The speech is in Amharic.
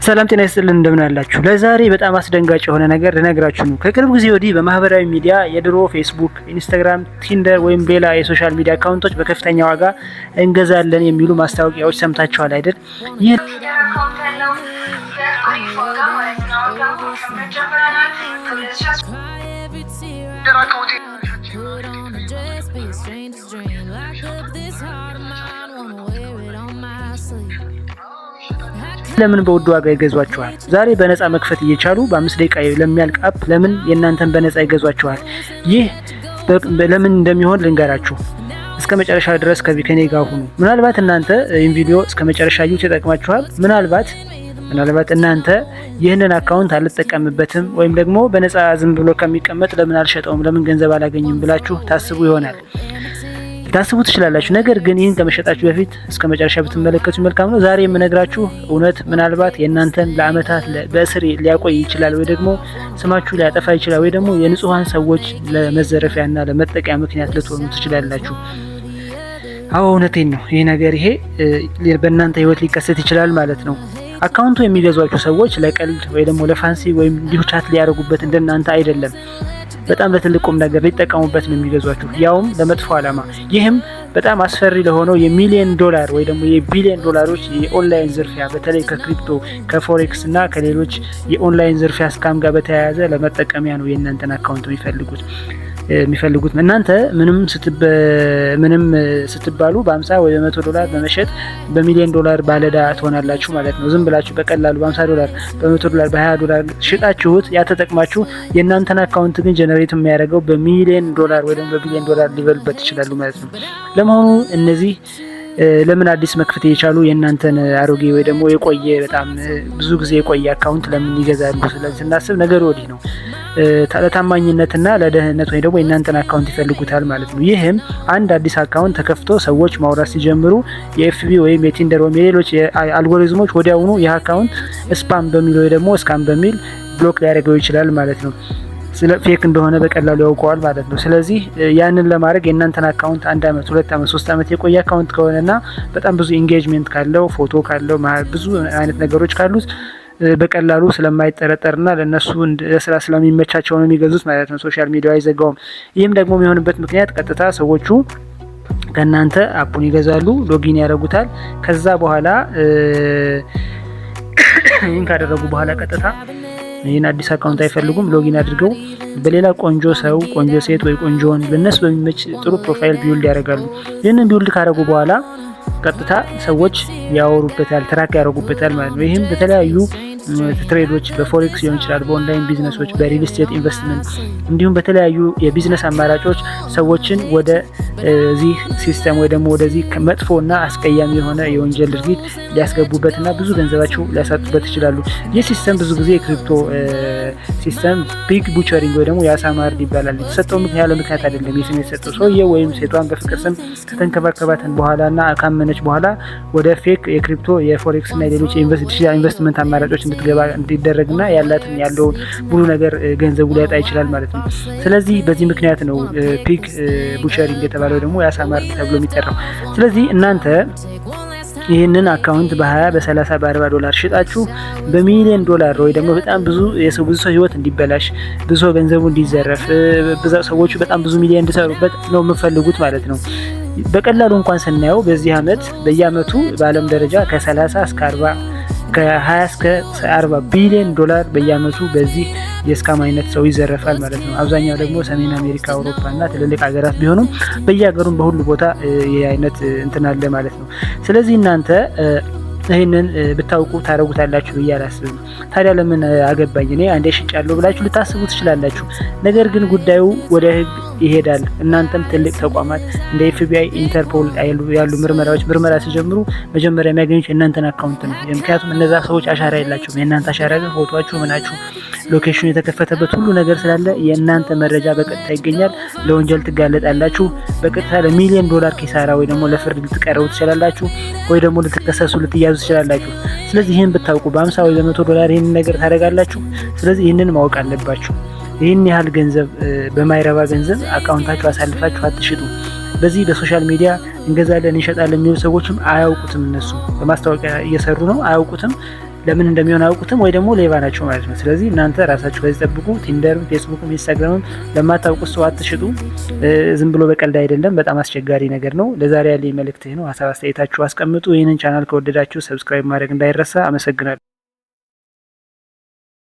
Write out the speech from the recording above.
ሰላም ጤና ይስጥልን እንደምን አላችሁ? ለዛሬ በጣም አስደንጋጭ የሆነ ነገር ልነግራችሁ ነው። ከቅርብ ጊዜ ወዲህ በማህበራዊ ሚዲያ የድሮ ፌስቡክ፣ ኢንስታግራም፣ ቲንደር ወይም ሌላ የሶሻል ሚዲያ አካውንቶች በከፍተኛ ዋጋ እንገዛለን የሚሉ ማስታወቂያዎች ሰምታችኋል አይደል? ይህ ለምን በውድ ዋጋ ይገዟቸዋል? ዛሬ በነፃ መክፈት እየቻሉ በ5 ደቂቃ ለሚያልቅ አፕ ለምን የእናንተን በነፃ ይገዟቸዋል? ይህ ለምን እንደሚሆን ልንገራችሁ። እስከ መጨረሻ ድረስ ከኔ ጋር ሁኑ። ምናልባት እናንተ ይህን ቪዲዮ እስከ መጨረሻ ዩት ይጠቅማችኋል። ምናልባት እናንተ ይህንን አካውንት አልጠቀምበትም ወይም ደግሞ በነፃ ዝም ብሎ ከሚቀመጥ ለምን አልሸጠውም፣ ለምን ገንዘብ አላገኝም ብላችሁ ታስቡ ይሆናል። ታስቡ ትችላላችሁ። ነገር ግን ይህን ከመሸጣችሁ በፊት እስከ መጨረሻ ብትመለከቱ መልካም ነው። ዛሬ የምነግራችሁ እውነት ምናልባት የእናንተን ለአመታት በእስር ሊያቆይ ይችላል፣ ወይ ደግሞ ስማችሁ ሊያጠፋ ይችላል፣ ወይ ደግሞ የንጹሃን ሰዎች ለመዘረፊያና ለመጠቂያ ምክንያት ልትሆኑ ትችላላችሁ። አዎ እውነቴን ነው። ይሄ ነገር በእናንተ ህይወት ሊከሰት ይችላል ማለት ነው። አካውንቱ የሚገዟችሁ ሰዎች ለቀልድ ወይ ደግሞ ለፋንሲ ወይም እንዲሁ ቻት ሊያደርጉበት እንደናንተ አይደለም። በጣም ለትልቁም ነገር ሊጠቀሙበት ነው የሚገዟችሁ፣ ያውም ለመጥፎ ዓላማ። ይህም በጣም አስፈሪ ለሆነው የሚሊዮን ዶላር ወይ ደግሞ የቢሊዮን ዶላሮች የኦንላይን ዝርፊያ፣ በተለይ ከክሪፕቶ ከፎሬክስ እና ከሌሎች የኦንላይን ዝርፊያ ስካም ጋር በተያያዘ ለመጠቀሚያ ነው የእናንተን አካውንት የሚፈልጉት። እናንተ ምንም ስትባሉ በ50 ወይ $100 በመሸጥ በሚሊዮን ዶላር ባለዳ ትሆናላችሁ ማለት ነው። ዝም ብላችሁ በቀላሉ $50 $100 $20 ሽጣችሁት ያተጠቅማችሁ የእናንተን አካውንት ግን ጀነሬት የሚያደርገው በሚሊዮን ዶላር ወይ ደግሞ በቢሊዮን ዶላር ሊበሉበት ይችላሉ ማለት ነው። ለመሆኑ እነዚህ ለምን አዲስ መክፈት የቻሉ የእናንተን አሮጌ ወይ ደግሞ የቆየ በጣም ብዙ ጊዜ የቆየ አካውንት ለምን ይገዛሉ? ስለዚህ ስናስብ ነገሩ ወዲህ ነው። ለታማኝነትና ለደህንነት ወይ ደግሞ የእናንተን አካውንት ይፈልጉታል ማለት ነው። ይህም አንድ አዲስ አካውንት ተከፍቶ ሰዎች ማውራት ሲጀምሩ የኤፍቢ ወይም የቲንደር ወይም የሌሎች አልጎሪዝሞች ወዲያውኑ ይህ አካውንት ስፓም በሚል ወይ ደግሞ ስካም በሚል ብሎክ ሊያደርገው ይችላል ማለት ነው። ስለ ፌክ እንደሆነ በቀላሉ ያውቀዋል ማለት ነው። ስለዚህ ያንን ለማድረግ የእናንተን አካውንት 1 አመት 2 አመት 3 አመት የቆየ አካውንት ከሆነና በጣም ብዙ ኢንጌጅመንት ካለው ፎቶ ካለው ብዙ አይነት ነገሮች ካሉት በቀላሉ ስለማይጠረጠርና ለነሱ ለስራ ስለሚመቻቸው ነው የሚገዙት ማለት ነው። ሶሻል ሚዲያ አይዘጋውም። ይህም ደግሞ የሚሆንበት ምክንያት ቀጥታ ሰዎቹ ከእናንተ አፑን ይገዛሉ፣ ሎጊን ያደርጉታል። ከዛ በኋላ ይህን ካደረጉ በኋላ ቀጥታ ይህን አዲስ አካውንት አይፈልጉም። ሎጊን አድርገው በሌላ ቆንጆ ሰው፣ ቆንጆ ሴት ወይ ቆንጆ ወንድ ለነሱ በሚመች ጥሩ ፕሮፋይል ቢውልድ ያደርጋሉ። ይህንን ቢውልድ ካደረጉ በኋላ ቀጥታ ሰዎች ያወሩበታል፣ ትራክ ያደርጉበታል ማለት ነው። ይህም በተለያዩ ትሬዶች በፎሬክስ ሊሆን ይችላል፣ በኦንላይን ቢዝነሶች፣ በሪል ስቴት ኢንቨስትመንት እንዲሁም በተለያዩ የቢዝነስ አማራጮች ሰዎችን ወደ ዚህ ሲስተም ወይ ደግሞ ወደዚህ መጥፎና አስቀያሚ የሆነ የወንጀል ድርጊት ሊያስገቡበትና ብዙ ገንዘባቸው ሊያሳጡበት ይችላሉ። ይህ ሲስተም ብዙ ጊዜ የክሪፕቶ ሲስተም ፒግ ቡቸሪንግ ወይ ደግሞ የአሳ ማርድ ይባላል። የተሰጠው ምክንያት ለምክንያት አይደለም። የስም የተሰጠው ሰውዬው ወይም ሴቷን በፍቅር ስም ከተንከባከባትን በኋላና ካመነች በኋላ ወደ ፌክ የክሪፕቶ የፎሬክስ እና የሌሎች ኢንቨስትመንት አማራጮች እንድትገባ እንዲደረግና ያለውን ሙሉ ነገር ገንዘቡ ሊያጣ ይችላል ማለት ነው። ስለዚህ በዚህ ምክንያት ነው ፒግ ቡቸሪንግ የተባለው ደግሞ የአሳ ማርድ ተብሎ የሚጠራው። ስለዚህ እናንተ ይህንን አካውንት በ20 በ30 በ40 ሽጣችሁ በሚሊዮን ዶላር ወይ ደግሞ በጣም ብዙ ሰው ህይወት እንዲበላሽ፣ ብዙ ሰው ገንዘቡ እንዲዘረፍ፣ ሰዎቹ በጣም ብዙ ሚሊዮን እንዲሰሩበት ነው የምፈልጉት ማለት ነው። በቀላሉ እንኳን ስናየው በየአመቱ በዓለም ደረጃ ከ30 እስከ 40 ከ20 እስከ 40 ቢሊዮን ዶላር በየአመቱ በዚህ የስካም አይነት ሰው ይዘረፋል ማለት ነው። አብዛኛው ደግሞ ሰሜን አሜሪካ፣ አውሮፓ እና ትልልቅ ሀገራት ቢሆኑም በየሀገሩም በሁሉ ቦታ ይህ አይነት እንትን አለ ማለት ነው። ስለዚህ እናንተ ይህንን ብታውቁ ታደርጉታላችሁ ብዬ አላስብም። ታዲያ ለምን አገባኝ እኔ አንዴ ሽጫለሁ ብላችሁ ልታስቡ ትችላላችሁ። ነገር ግን ጉዳዩ ወደ ህግ ይሄዳል። እናንተም ትልቅ ተቋማት እንደ ኤፍቢአይ፣ ኢንተርፖል ያሉ ምርመራ ሲጀምሩ መጀመሪያ የሚያገኙት የእናንተን አካውንት ነው። ምክንያቱም እነዛ ሰዎች አሻራ የላቸውም። የእናንተ አሻራ ግን ፎቶአችሁ፣ ምናችሁ፣ ሎኬሽኑ የተከፈተበት ሁሉ ነገር ስላለ የእናንተ መረጃ በቀጥታ ይገኛል። ለወንጀል ትጋለጣላችሁ። በቀጥታ ለሚሊዮን ዶላር ኪሳራ ወይ ደግሞ ለፍርድ ልትቀርቡ ትችላላችሁ፣ ወይ ደግሞ ልትከሰሱ ልትያዙ ትችላላችሁ። ስለዚህ ይህን ብታውቁ በ50 ወይ በ100 ይህንን ነገር ታደርጋላችሁ። ስለዚህ ይህንን ማወቅ አለባችሁ። ይህን ያህል ገንዘብ በማይረባ ገንዘብ አካውንታችሁ አሳልፋችሁ አትሽጡ። በዚህ በሶሻል ሚዲያ እንገዛለን እንሸጣለን የሚሉ ሰዎችም አያውቁትም። እነሱ በማስታወቂያ እየሰሩ ነው፣ አያውቁትም። ለምን እንደሚሆን አያውቁትም ወይ ደግሞ ሌባ ናቸው ማለት ነው። ስለዚህ እናንተ ራሳችሁ ከዚህ ጠብቁ። ቲንደርም፣ ፌስቡክም፣ ኢንስታግራምም ለማታውቁት ሰው አትሽጡ። ዝም ብሎ በቀልድ አይደለም፣ በጣም አስቸጋሪ ነገር ነው። ለዛሬ ያለኝ መልእክት ነው። ሀሳብ አስተያየታችሁ አስቀምጡ። ይህንን ቻናል ከወደዳችሁ ሰብስክራይብ ማድረግ እንዳይረሳ። አመሰግናለሁ።